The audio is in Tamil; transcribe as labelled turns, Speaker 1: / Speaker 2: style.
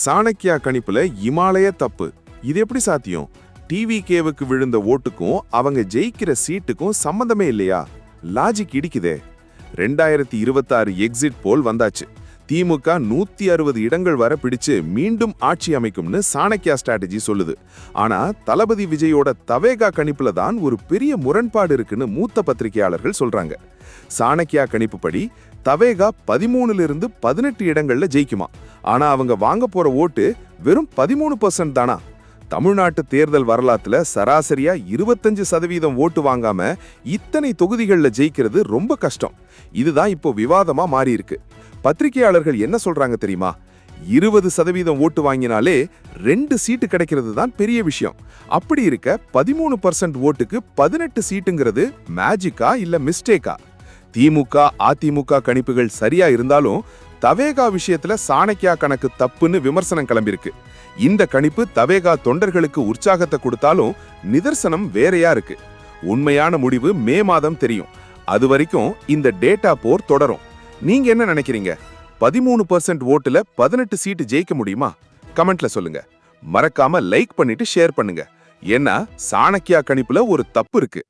Speaker 1: சாணக்கியா கணிப்புல இமாலய தப்பு. இது எப்படி சாத்தியம்? டிவிகேவுக்கு விழுந்த ஓட்டுக்கும் அவங்க ஜெயிக்கிற சீட்டுக்கும் சம்பந்தமே இல்லையா? லாஜிக் இடிக்குதே. 2026 எக்ஸிட் போல் வந்தாச்சு. திமுக 160 இடங்கள் வர பிடிச்சு மீண்டும் ஆட்சி அமைக்கும்னு சாணக்கியா ஸ்ட்ராட்டஜி சொல்லுது. ஆனா தளபதி விஜயோட தவேகா கணிப்புல தான் ஒரு பெரிய முரண்பாடு இருக்குன்னு மூத்த பத்திரிகையாளர்கள் சொல்றாங்க. சாணக்கியா கணிப்புப்படி தவேகா 13லிருந்து 18 இடங்கள்ல ஜெயிக்குமா. ஆனா அவங்க வாங்க போற ஓட்டு வெறும் 13% தானா? தமிழ்நாட்டு தேர்தல் வரலாற்றுல சராசரியா 25% ஓட்டு வாங்காம இத்தனை தொகுதிகள்ல ஜெயிக்கிறது ரொம்ப கஷ்டம். இதுதான் இப்போ விவாதமா மாறி இருக்கு. பத்திரிகையாளர்கள் என்ன சொல்றாங்க தெரியுமா? 20% ஓட்டு வாங்கினாலே 2 சீட்டு கிடைக்கிறது தான் பெரிய விஷயம். அப்படி இருக்க 13% ஓட்டுக்கு 18 சீட்டுங்கிறது மேஜிக்கா இல்ல மிஸ்டேக்கா? திமுக அதிமுக கணிப்புகள் சரியா இருந்தாலும் தவேகா விஷயத்துல சாணக்கியா கணக்கு தப்புன்னு விமர்சனம் கிளம்பிருக்கு. இந்த கணிப்பு தவேகா தொண்டர்களுக்கு உற்சாகத்தை கொடுத்தாலும் நிதர்சனம் வேறையா இருக்கு. உண்மையான முடிவு மே மாதம் தெரியும். அது வரைக்கும் இந்த டேட்டா போர் தொடரும். நீங்க என்ன நினைக்கிறீங்க? 13% ஓட்டுல 18 சீட்டு ஜெயிக்க முடியுமா? கமெண்ட்ல சொல்லுங்க. மறக்காம லைக் பண்ணிட்டு ஷேர் பண்ணுங்க. ஏன்னா சாணக்கியா கணிப்புல ஒரு தப்பு இருக்கு.